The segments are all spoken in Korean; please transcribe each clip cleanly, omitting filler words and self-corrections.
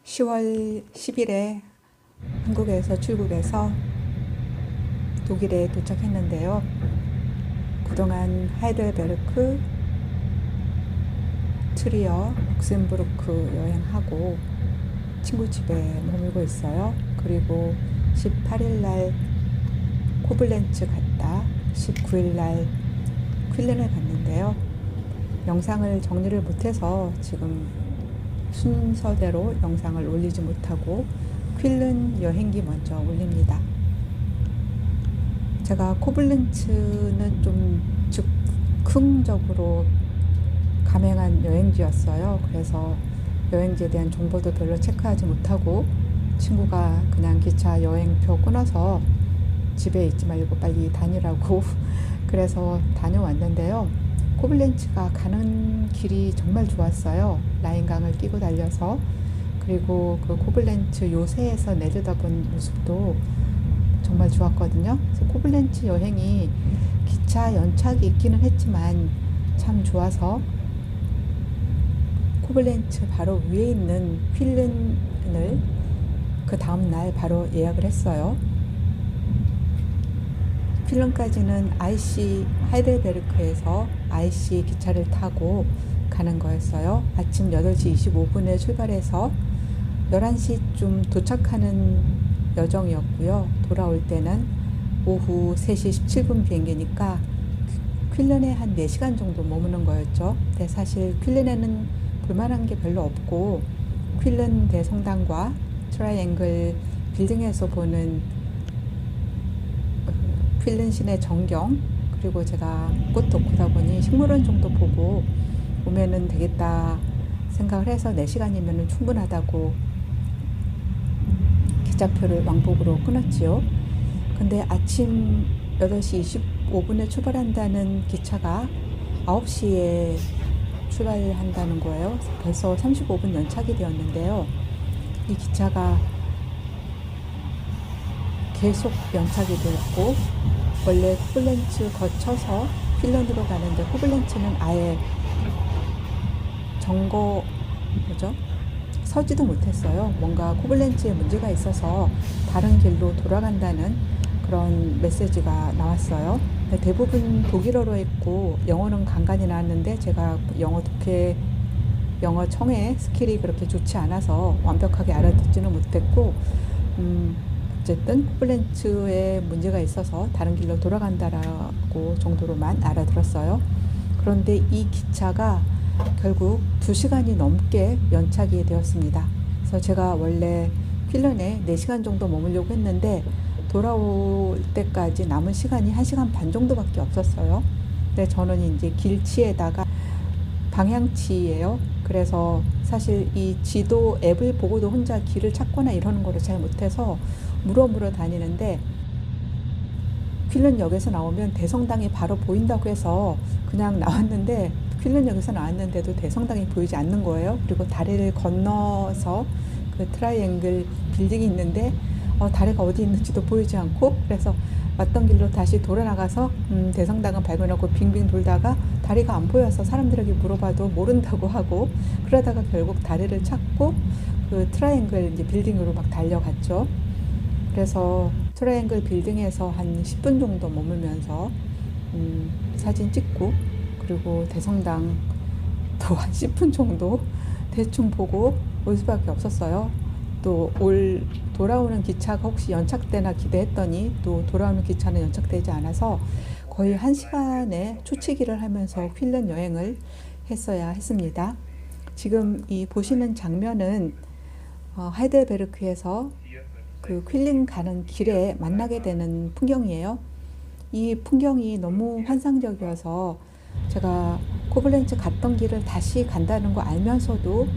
10월 10일에 한국에서 출국해서 독일에 도착했는데요. 그동안 하이델베르크, 트리어, 룩셈부르크 여행하고 친구 집에 머물고 있어요. 그리고 18일 날 코블렌츠 갔다 19일 날 퀼른을 갔는데요. 영상을 정리를 못해서 지금 순서대로 영상을 올리지 못하고 퀼른 여행기 먼저 올립니다. 제가 코블렌츠는 좀 즉흥적으로 감행한 여행지였어요. 그래서 여행지에 대한 정보도 별로 체크하지 못하고 친구가 그냥 기차 여행표 끊어서 집에 있지 말고 빨리 다니라고 그래서 다녀왔는데요. 코블렌츠가 가는 길이 정말 좋았어요. 라인강을 끼고 달려서. 그리고 그 코블렌츠 요새에서 내려다본 모습도 정말 좋았거든요. 그래서 코블렌츠 여행이 기차 연착이 있기는 했지만 참 좋아서 코블렌츠 바로 위에 있는 퀼른을 그 다음날 바로 예약을 했어요. 퀼른까지는 IC 하이델베르크에서 IC 기차를 타고 가는 거였어요. 아침 8시 25분에 출발해서 11시쯤 도착하는 여정이었고요. 돌아올 때는 오후 3시 17분 비행기니까 퀼른에 한 4시간 정도 머무는 거였죠. 근데 사실 퀼른에는 볼만한 게 별로 없고 퀼른 대성당과 트라이앵글 빌딩에서 보는 퀼른 시내 전경, 그리고 제가 꽃도 보다 보니 식물원 정도 보고 오면은 되겠다 생각을 해서 4시간이면 충분하다고 기차표를 왕복으로 끊었지요. 근데 아침 8시 25분에 출발한다는 기차가 9시에 출발한다는 거예요. 벌써 35분 연착이 되었는데요. 이 기차가 계속 연착이 되었고, 원래 코블렌츠 거쳐서 퀼른으로 가는데 코블렌츠는 아예 서지도 못했어요. 뭔가 코블렌츠에 문제가 있어서 다른 길로 돌아간다는 그런 메시지가 나왔어요. 대부분 독일어로 했고 영어는 간간히 나왔는데 제가 영어 청해 스킬이 그렇게 좋지 않아서 완벽하게 알아듣지는 못했고, 어쨌든 코블렌츠에 문제가 있어서 다른 길로 돌아간다라고 정도로만 알아들었어요. 그런데 이 기차가 결국 2시간이 넘게 연착이 되었습니다. 그래서 제가 원래 퀼른에 4시간 정도 머물려고 했는데 돌아올 때까지 남은 시간이 1시간 반 정도밖에 없었어요. 근데 저는 이제 길치에다가 방향치예요. 그래서 사실 이 지도 앱을 보고도 혼자 길을 찾거나 이러는 거를 잘 못해서 물어 다니는데, 퀼른역에서 나오면 대성당이 바로 보인다고 해서 그냥 나왔는데 퀼른역에서 나왔는데도 대성당이 보이지 않는 거예요. 그리고 다리를 건너서 그 트라이앵글 빌딩이 있는데 다리가 어디 있는지도 보이지 않고, 그래서 왔던 길로 다시 돌아 나가서 대성당은 발견하고 빙빙 돌다가 다리가 안 보여서 사람들에게 물어봐도 모른다고 하고, 그러다가 결국 다리를 찾고 그 트라이앵글 이제 빌딩으로 막 달려갔죠. 그래서 트라이앵글 빌딩에서 한 10분 정도 머물면서 사진 찍고, 그리고 대성당 또 한 10분 정도 대충 보고 올 수밖에 없었어요. 또 돌아오는 기차가 혹시 연착되나 기대했더니 또 돌아오는 기차는 연착되지 않아서 거의 1시간의 초치기를 하면서 퀼른 여행을 했어야 했습니다. 지금 이 보시는 장면은 하이델베르크에서 그 퀼른 가는 길에 만나게 되는 풍경이에요. 이 풍경이 너무 환상적이어서 제가 코블렌츠 갔던 길을 다시 간다는 거 알면서도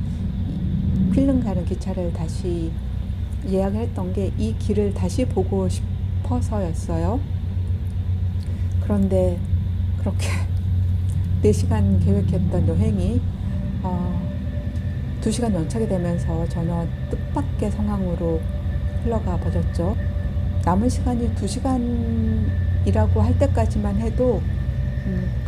퀼른 가는 기차를 다시 예약을 했던 게 이 길을 다시 보고 싶어서였어요. 그런데 그렇게 4시간 계획했던 여행이 2시간 연착이 되면서 전혀 뜻밖의 상황으로 흘러가 버렸죠. 남은 시간이 2시간이라고 할 때까지만 해도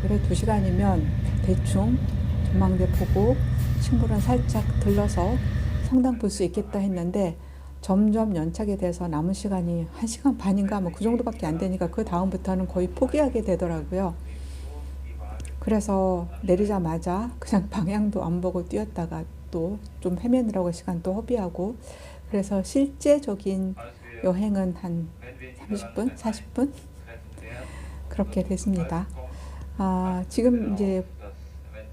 그래 2시간이면 대충 전망대 보고 식물원 살짝 들러서 성당 볼 수 있겠다 했는데 점점 연착이 돼서 남은 시간이 1시간 반인가 뭐 그 정도밖에 안 되니까 그 다음부터는 거의 포기하게 되더라고요. 그래서 내리자마자 그냥 방향도 안 보고 뛰었다가 또 좀 헤매느라고 시간 또 허비하고, 그래서 실제적인 여행은 한 30분, 40분 그렇게 됐습니다. 지금 이제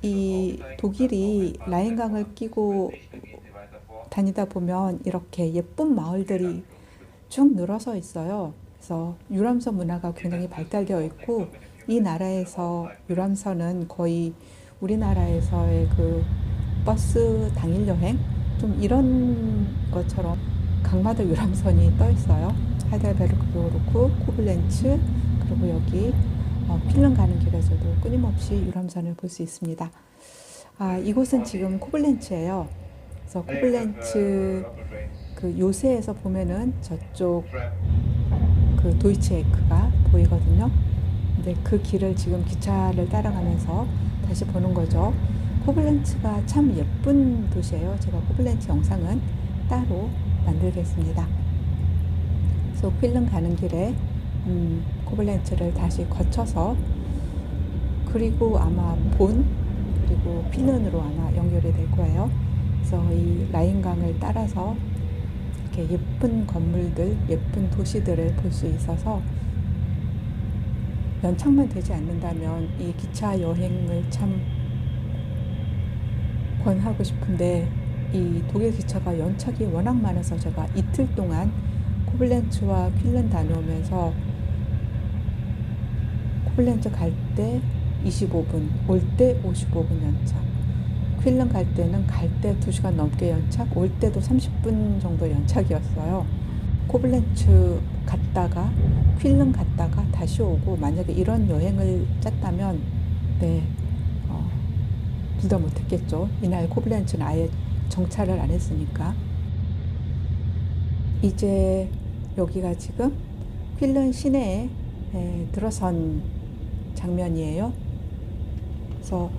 이 독일이 라인강을 끼고 다니다 보면 이렇게 예쁜 마을들이 쭉 늘어서 있어요. 그래서 유람선 문화가 굉장히 발달되어 있고, 이 나라에서 유람선은 거의 우리나라에서의 그 버스 당일 여행 좀 이런 것처럼 강마다 유람선이 떠 있어요. 하이델베르크도 그렇고 코블렌츠, 그리고 여기 필름 가는 길에서도 끊임없이 유람선을 볼 수 있습니다. 이곳은 지금 코블렌츠예요. 그래서 코블렌츠 그 요새에서 보면은 저쪽 그 도이치에크가 보이거든요. 근데 그 길을 지금 기차를 따라가면서 다시 보는 거죠. 코블렌츠가 참 예쁜 도시예요. 제가 코블렌츠 영상은 따로 만들겠습니다. 그래서 필름 가는 길에 코블렌츠를 다시 거쳐서, 그리고 아마 본, 그리고 필름으로 아마 연결이 될 거예요. 그래서 이 라인강을 따라서 이렇게 예쁜 건물들, 예쁜 도시들을 볼 수 있어서 연착만 되지 않는다면 이 기차 여행을 참 권하고 싶은데, 이 독일 기차가 연착이 워낙 많아서 제가 이틀 동안 코블렌츠와 퀼른 다녀오면서 코블렌츠 갈 때 25분, 올 때 55분 연착, 퀼른 갈 때는 갈 때 2시간 넘게 연착, 올 때도 30분 정도 연착이었어요. 코블렌츠 갔다가 퀼른 갔다가 다시 오고, 만약에 이런 여행을 짰다면 둘 다 못했겠죠. 이날 코블렌츠는 아예 정차를 안 했으니까. 이제 여기가 지금 퀼른 시내에 들어선 장면이에요. 그래서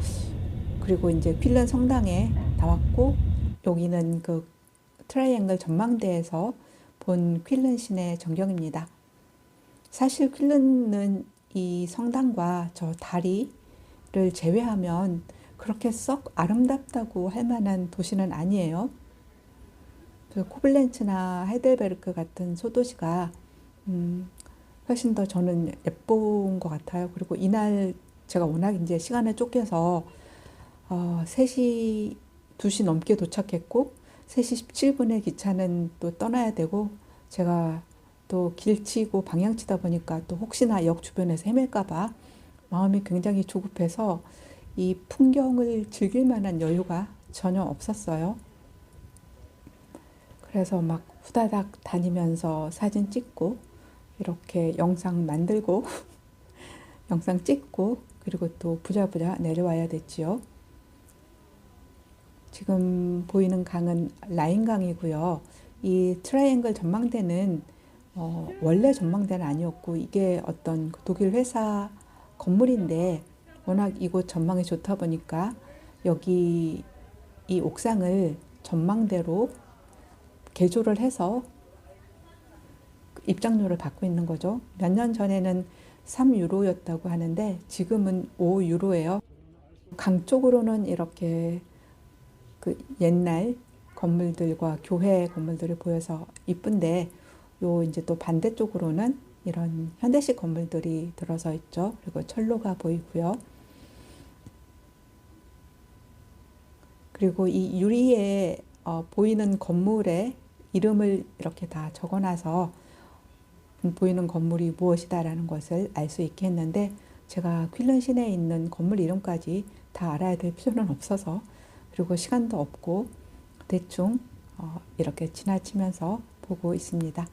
그리고 이제 퀼른 성당에 나왔고, 여기는 그 트라이앵글 전망대에서 본 퀼른 시내 전경입니다. 사실 퀼른은 이 성당과 저 다리를 제외하면 그렇게 썩 아름답다고 할 만한 도시는 아니에요. 그래서 코블렌츠나 하이델베르크 같은 소도시가 훨씬 더 저는 예쁜 것 같아요. 그리고 이날 제가 워낙 이제 시간에 쫓겨서 3시, 2시 넘게 도착했고 3시 17분에 기차는 또 떠나야 되고, 제가 또 길치고 방향치다 보니까 또 혹시나 역 주변에서 헤맬까봐 마음이 굉장히 조급해서 이 풍경을 즐길 만한 여유가 전혀 없었어요. 그래서 막 후다닥 다니면서 사진 찍고, 이렇게 영상 만들고 영상 찍고, 그리고 또 부랴부랴 내려와야 됐지요. 지금 보이는 강은 라인강이고요. 이 트라이앵글 전망대는 원래 전망대는 아니었고, 이게 어떤 독일 회사 건물인데 워낙 이곳 전망이 좋다 보니까 여기 이 옥상을 전망대로 개조를 해서 입장료를 받고 있는 거죠. 몇 년 전에는 3유로였다고 하는데 지금은 5유로예요. 강 쪽으로는 이렇게 그 옛날 건물들과 교회 건물들이 보여서 이쁜데, 요 이제 또 반대쪽으로는 이런 현대식 건물들이 들어서 있죠. 그리고 철로가 보이고요. 그리고 이 유리에 보이는 건물의 이름을 이렇게 다 적어놔서 보이는 건물이 무엇이다라는 것을 알 수 있게 했는데, 제가 퀼른 시내에 있는 건물 이름까지 다 알아야 될 필요는 없어서, 그리고 시간도 없고 대충 이렇게 지나치면서 보고 있습니다.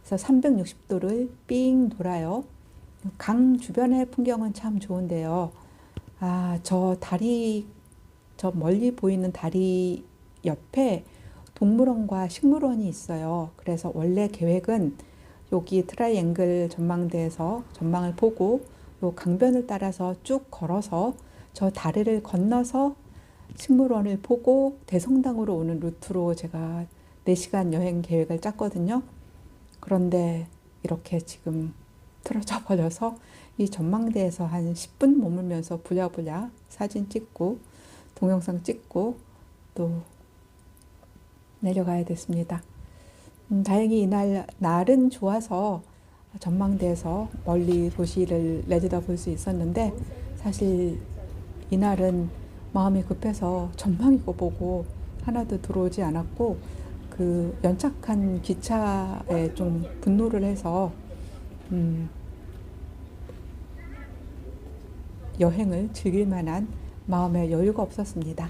그래서 360도를 삥 돌아요. 강 주변의 풍경은 참 좋은데요. 저 다리, 저 멀리 보이는 다리 옆에 동물원과 식물원이 있어요. 그래서 원래 계획은 여기 트라이앵글 전망대에서 전망을 보고 요 강변을 따라서 쭉 걸어서 저 다리를 건너서 식물원을 보고 대성당으로 오는 루트로 제가 4시간 여행 계획을 짰거든요. 그런데 이렇게 지금 틀어져 버려서 이 전망대에서 한 10분 머물면서 부랴부랴 사진 찍고 동영상 찍고 또 내려가야 됐습니다. 다행히 이날 날은 좋아서 전망대에서 멀리 도시를 내려다볼 수 있었는데, 사실 이날은 마음이 급해서 전망이고 보고 하나도 들어오지 않았고, 그 연착한 기차에 좀 분노를 해서 여행을 즐길 만한 마음의 여유가 없었습니다.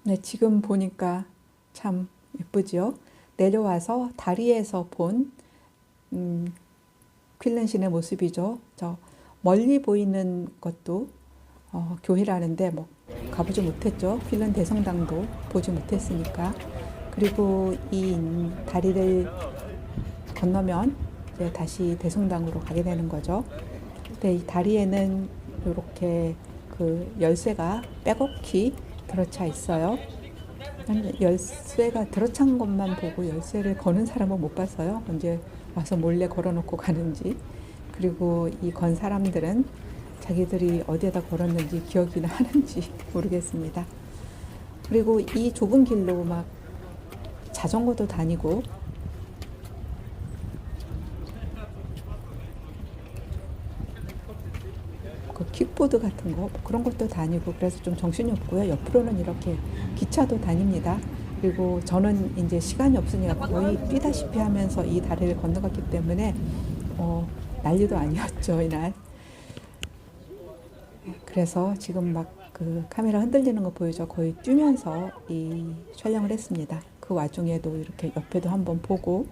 네, 지금 보니까 참 예쁘지요? 내려와서 다리에서 본 퀼른신의 모습이죠. 저 멀리 보이는 것도 교회라는데 뭐 가보지 못했죠. 퀼른 대성당도 보지 못했으니까. 그리고 이 다리를 건너면 이제 다시 대성당으로 가게 되는 거죠. 근데 이 다리에는 이렇게 그 열쇠가 빼곡히 들어차 있어요. 열쇠가 들어찬 것만 보고 열쇠를 거는 사람은 못 봤어요. 언제 와서 몰래 걸어놓고 가는지. 그리고 이 건 사람들은 자기들이 어디에다 걸었는지 기억이나 하는지 모르겠습니다. 그리고 이 좁은 길로 막 자전거도 다니고 그 킥보드 같은 거 그런 것도 다니고, 그래서 좀 정신이 없고요. 옆으로는 이렇게 기차도 다닙니다. 그리고 저는 이제 시간이 없으니까 거의 뛰다시피 하면서 이 다리를 건너갔기 때문에 난리도 아니었죠, 이날. 그래서 지금 막 그 카메라 흔들리는 거 보이죠? 거의 뛰면서 이 촬영을 했습니다. 그 와중에도 이렇게 옆에도 한번 보고,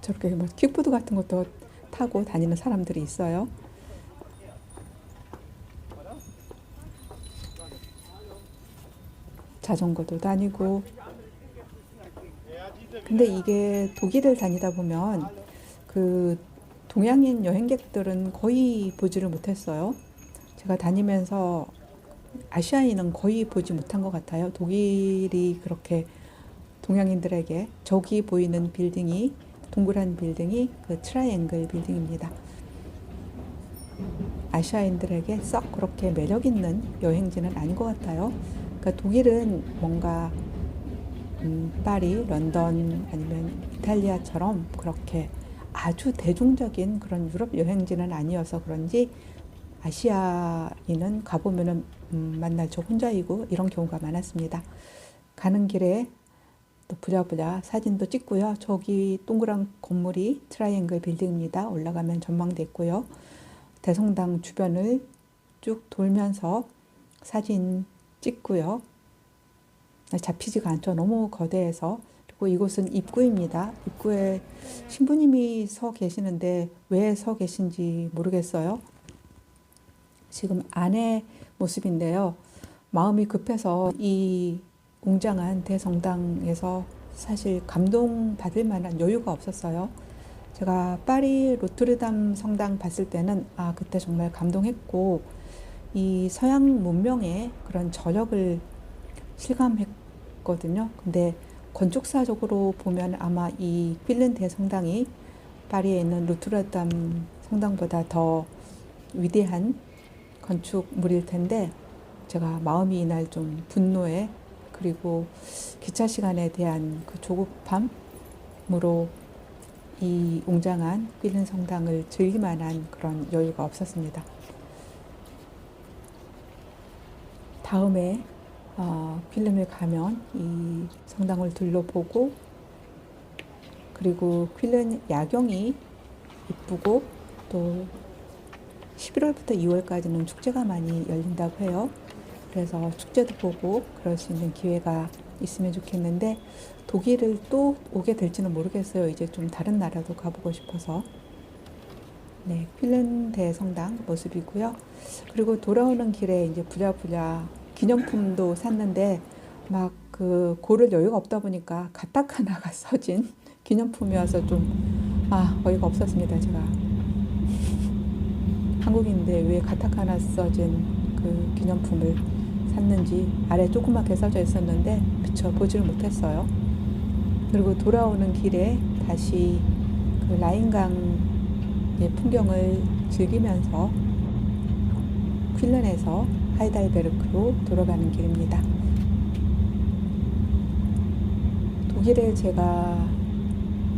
저렇게 뭐 킥보드 같은 것도 타고 다니는 사람들이 있어요. 자전거도 다니고. 근데 이게 독일을 다니다 보면 그 동양인 여행객들은 거의 보지를 못했어요. 제가 다니면서 아시아인은 거의 보지 못한 것 같아요. 독일이 그렇게 동양인들에게, 저기 보이는 빌딩이, 동그란 빌딩이 그 트라이앵글 빌딩입니다. 아시아인들에게 썩 그렇게 매력 있는 여행지는 아닌 것 같아요. 그러니까 독일은 뭔가 파리, 런던 아니면 이탈리아처럼 그렇게 아주 대중적인 그런 유럽 여행지는 아니어서 그런지 아시아인은 가보면은 만날 저 혼자이고 이런 경우가 많았습니다. 가는 길에 또 부랴부랴 사진도 찍고요. 저기 동그란 건물이 트라이앵글 빌딩입니다. 올라가면 전망대 있고요. 대성당 주변을 쭉 돌면서 사진 찍고요. 잡히지가 않죠. 너무 거대해서. 그리고 이곳은 입구입니다. 입구에 신부님이 서 계시는데 왜 서 계신지 모르겠어요. 지금 안의 모습인데요. 마음이 급해서 이 웅장한 대성당에서 사실 감동받을 만한 여유가 없었어요. 제가 파리 노트르담 성당 봤을 때는 그때 정말 감동했고, 이 서양 문명의 그런 저력을 실감했거든요. 근데 건축사적으로 보면 아마 이 퀼른 대성당이 파리에 있는 노트르담 성당보다 더 위대한 건축물일 텐데, 제가 마음이 이날 좀 분노에, 그리고 기차 시간에 대한 그 조급함으로 이 웅장한 퀼른 성당을 즐길 만한 그런 여유가 없었습니다. 다음에 퀼른을 가면 이 성당을 둘러보고, 그리고 퀼른 야경이 이쁘고, 또 11월부터 2월까지는 축제가 많이 열린다고 해요. 그래서 축제도 보고 그럴 수 있는 기회가 있으면 좋겠는데, 독일을 또 오게 될지는 모르겠어요. 이제 좀 다른 나라도 가보고 싶어서. 네, 핀란드 성당 모습이고요. 그리고 돌아오는 길에 이제 부랴부랴 기념품도 샀는데 막 그 고를 여유가 없다 보니까 가타카나가 써진 기념품이어서 좀 어이가 없었습니다. 제가 한국인데 왜 가타카나 써진 그 기념품을 샀는지 아래 조그맣게 써져 있었는데 미처 보지를 못했어요. 그리고 돌아오는 길에 다시 그 라인강의 풍경을 즐기면서 퀼른에서 하이달베르크로 돌아가는 길입니다. 독일에 제가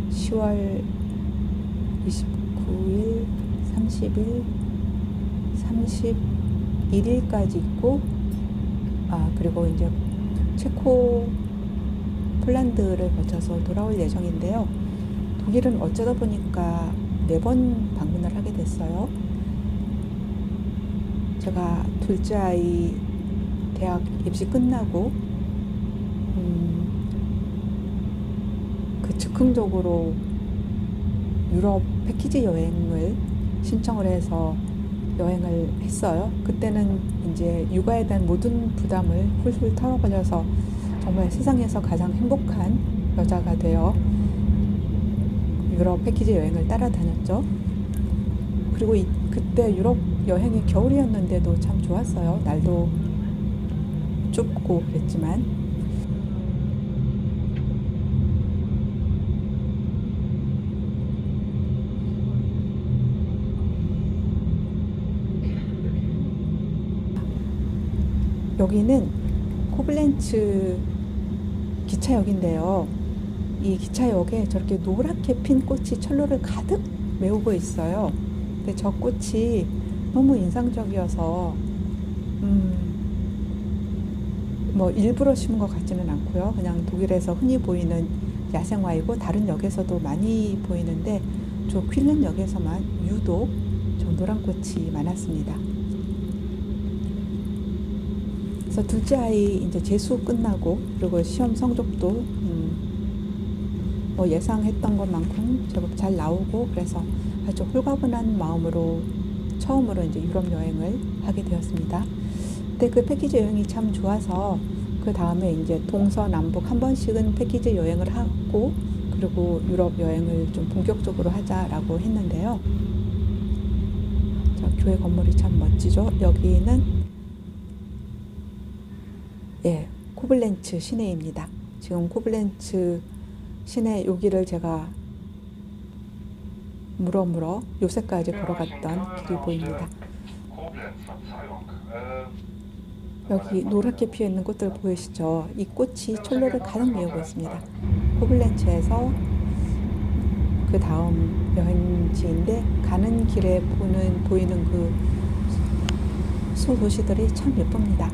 10월 29일, 30일, 31일까지 있고 그리고 이제 체코, 폴란드를 거쳐서 돌아올 예정인데요. 독일은 어쩌다 보니까 4번 방문을 하게 됐어요. 제가 둘째 아이 대학 입시 끝나고 그 즉흥적으로 유럽 패키지 여행을 신청을 해서 여행을 했어요. 그때는 이제 육아에 대한 모든 부담을 훌훌 털어버려서 정말 세상에서 가장 행복한 여자가 되어 유럽 패키지 여행을 따라다녔죠. 그리고 그때 유럽 여행이 겨울이었는데도 참 좋았어요. 날도 춥고 그랬지만. 여기는 코블렌츠 기차역인데요. 이 기차역에 저렇게 노랗게 핀 꽃이 철로를 가득 메우고 있어요. 근데 저 꽃이 너무 인상적이어서 뭐 일부러 심은 것 같지는 않고요. 그냥 독일에서 흔히 보이는 야생화이고 다른 역에서도 많이 보이는데 저 퀼른 역에서만 유독 저 노란 꽃이 많았습니다. 그래서 둘째 아이 이제 재수 끝나고 그리고 시험 성적도 뭐 예상했던 것만큼 제법 잘 나오고 그래서 아주 홀가분한 마음으로 처음으로 이제 유럽 여행을 하게 되었습니다. 근데 그 패키지 여행이 참 좋아서 그 다음에 이제 동서남북 한 번씩은 패키지 여행을 하고 그리고 유럽 여행을 좀 본격적으로 하자라고 했는데요. 자, 교회 건물이 참 멋지죠. 여기는 코블렌츠 시내입니다. 지금 코블렌츠 시내 여기를 제가 물어 요새까지 걸어갔던 길이 보입니다. 여기 노랗게 피어있는 꽃들 보이시죠? 이 꽃이 철로를 가득 메우고 있습니다. 코블렌츠에서 그 다음 여행지인데 가는 길에 보이는 그 소도시들이 참 예쁩니다.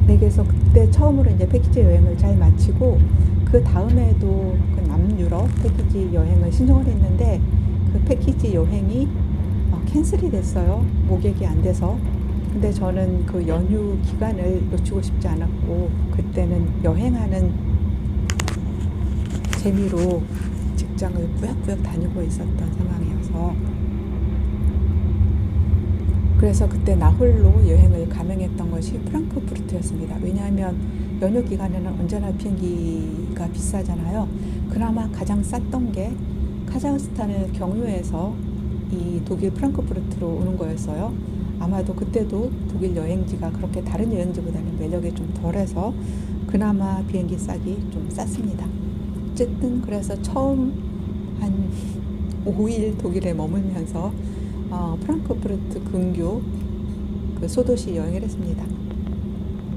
네, 그래서 그때 처음으로 이제 패키지 여행을 잘 마치고 그 다음에도 그 남유럽 패키지 여행을 신청을 했는데 그 패키지 여행이 캔슬이 됐어요. 모객이 안 돼서. 근데 저는 그 연휴 기간을 놓치고 싶지 않았고 그때는 여행하는 재미로 직장을 꾸역꾸역 다니고 있었던 상황이어서 그래서 그때 나 홀로 여행을 감행했던 것이 프랑크푸르트였습니다. 왜냐하면 연휴 기간에는 언제나 비행기가 비싸잖아요. 그나마 가장 쌌던 게 카자흐스탄을 경유해서 이 독일 프랑크푸르트로 오는 거였어요. 아마도 그때도 독일 여행지가 그렇게 다른 여행지보다는 매력이 좀 덜해서 그나마 비행기 싸기 좀 쌌습니다. 어쨌든 그래서 처음 한 5일 독일에 머물면서 프랑크푸르트 근교 그 소도시 여행을 했습니다.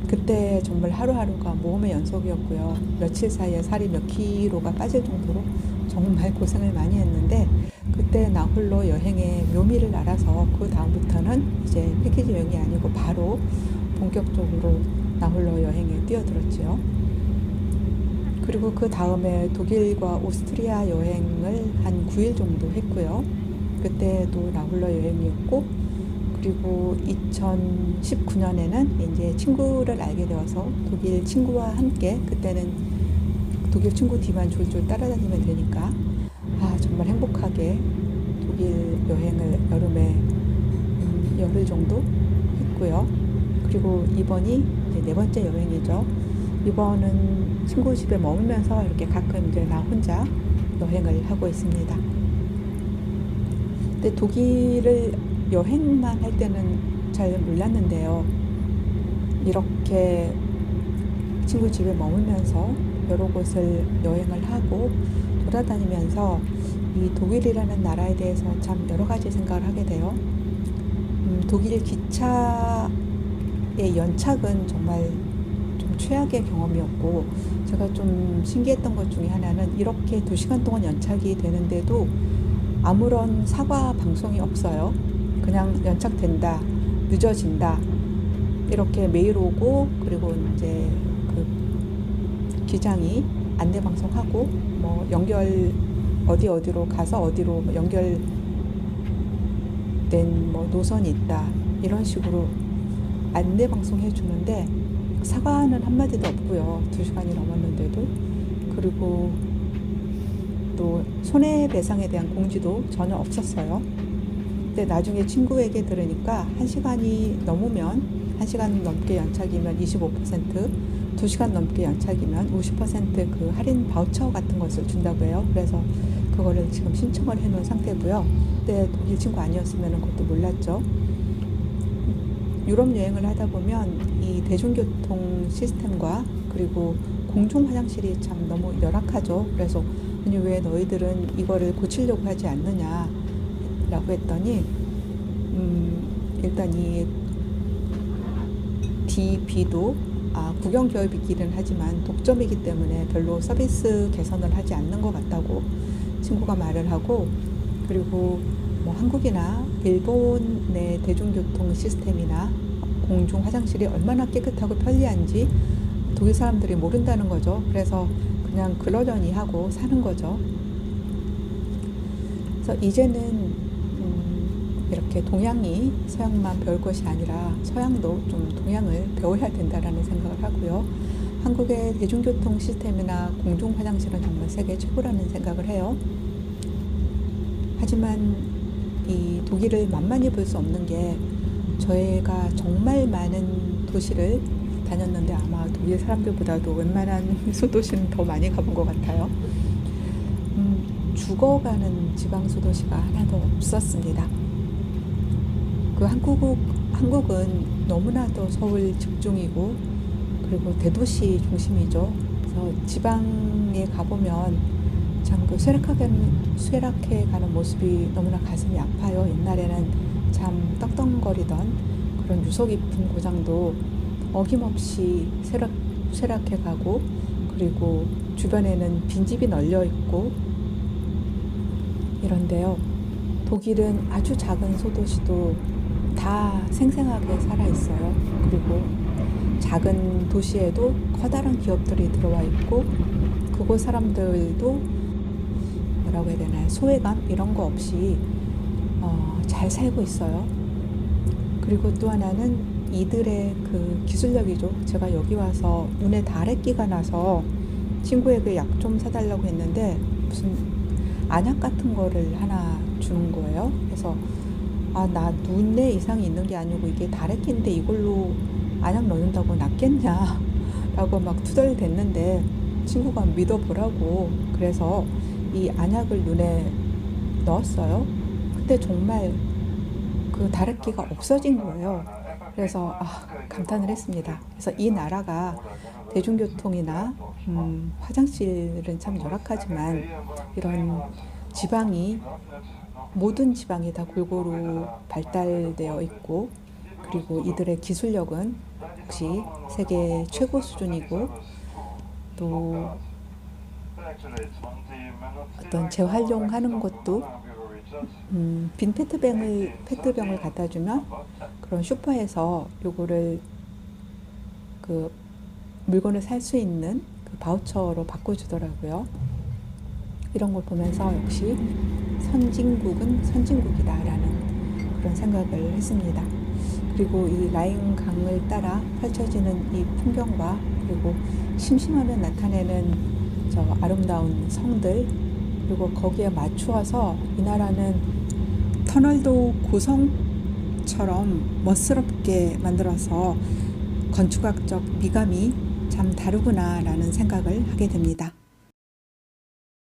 그때 정말 하루하루가 모험의 연속이었고요. 며칠 사이에 살이 몇 킬로가 빠질 정도로 정말 고생을 많이 했는데 그때 나 홀로 여행의 묘미를 알아서 그 다음부터는 이제 패키지 여행이 아니고 바로 본격적으로 나 홀로 여행에 뛰어들었지요. 그리고 그 다음에 독일과 오스트리아 여행을 한 9일 정도 했고요. 그때도 나 홀로 여행이었고 그리고 2019년에는 이제 친구를 알게 되어서 독일 친구와 함께 그때는 독일 친구 뒤만 졸졸 따라다니면 되니까 정말 행복하게 독일 여행을 여름에 열흘 정도 했고요. 그리고 이번이 이제 네 번째 여행이죠. 이번은 친구 집에 머물면서 이렇게 가끔 이제 나 혼자 여행을 하고 있습니다. 근데 독일을 여행만 할 때는 잘 몰랐는데요. 이렇게 친구 집에 머물면서 여러 곳을 여행을 하고 돌아다니면서 이 독일이라는 나라에 대해서 참 여러 가지 생각을 하게 돼요. 독일 기차의 연착은 정말 좀 최악의 경험이었고, 제가 좀 신기했던 것 중에 하나는 이렇게 2시간 동안 연착이 되는데도 아무런 사과 방송이 없어요. 그냥 연착된다, 늦어진다, 이렇게 메일 오고, 그리고 이제 그 기장이 안내 방송하고, 뭐 연결 어디로 가서 어디로 연결된 뭐 노선이 있다, 이런 식으로 안내 방송해 주는데 사과는 한마디도 없고요. 2시간이 넘었는데도. 그리고 또 손해배상에 대한 공지도 전혀 없었어요. 근데 나중에 친구에게 들으니까 1시간이 넘으면, 1시간 넘게 연착이면 25%, 2시간 넘게 연착이면 50% 그 할인 바우처 같은 것을 준다고 해요. 그래서 그거를 지금 신청을 해놓은 상태고요. 근데 독일 친구 아니었으면 그것도 몰랐죠. 유럽 여행을 하다 보면 이 대중교통 시스템과 그리고 공중 화장실이 참 너무 열악하죠. 그래서 아니 왜 너희들은 이거를 고치려고 하지 않느냐 라고 했더니 일단 이 DB도 국영 교육이기는 하지만 독점이기 때문에 별로 서비스 개선을 하지 않는 것 같다고 친구가 말을 하고, 그리고 뭐 한국이나 일본의 대중교통 시스템이나 공중 화장실이 얼마나 깨끗하고 편리한지 독일 사람들이 모른다는 거죠. 그래서 그냥 그러려니 하고 사는 거죠. 그래서 이제는 이렇게 동양이 서양만 배울 것이 아니라 서양도 좀 동양을 배워야 된다라는 생각을 하고요. 한국의 대중교통 시스템이나 공중 화장실은 정말 세계 최고라는 생각을 해요. 하지만 이 독일을 만만히 볼 수 없는 게, 저희가 정말 많은 도시를 다녔는데 아마 독일 사람들보다도 웬만한 소도시는 더 많이 가본 것 같아요. 죽어가는 지방 소도시가 하나도 없었습니다. 한국은 너무나도 서울 집중이고 그리고 대도시 중심이죠. 그래서 지방에 가보면 참 그 쇠락해가는 모습이 너무나 가슴이 아파요. 옛날에는 참 떡덩거리던 그런 유서 깊은 고장도 어김없이 쇠락해가고, 그리고 주변에는 빈집이 널려 있고 이런데요. 독일은 아주 작은 소도시도 다 생생하게 살아 있어요. 그리고 작은 도시에도 커다란 기업들이 들어와 있고, 그곳 사람들도 뭐라고 해야 되나요? 소외감 이런 거 없이 잘 살고 있어요. 그리고 또 하나는 이들의 그 기술력이죠. 제가 여기 와서 눈에 다래끼가 나서 친구에게 약 좀 사달라고 했는데 무슨 안약 같은 거를 하나 주는 거예요. 그래서 나 눈에 이상이 있는 게 아니고 이게 다래끼인데 이걸로 안약 넣는다고 낫겠냐 라고 막 투덜댔는데 친구가 믿어보라고 그래서 이 안약을 눈에 넣었어요. 근데 정말 그 다래끼가 없어진 거예요. 그래서 감탄을 했습니다. 그래서 이 나라가 대중교통이나 화장실은 참 열악하지만 이런 지방이, 모든 지방이 다 골고루 발달되어 있고, 그리고 이들의 기술력은 역시 세계 최고 수준이고, 또 어떤 재활용하는 것도 빈 페트병을 갖다 주면 그런 슈퍼에서 요거를 그 물건을 살 수 있는 그 바우처로 바꿔주더라고요. 이런 걸 보면서 역시 선진국은 선진국이다라는 그런 생각을 했습니다. 그리고 이 라인 강을 따라 펼쳐지는 이 풍경과 그리고 심심하면 나타내는 저 아름다운 성들, 그리고 거기에 맞추어서 이 나라는 터널도 고성처럼 멋스럽게 만들어서 건축학적 미감이 참 다르구나라는 생각을 하게 됩니다.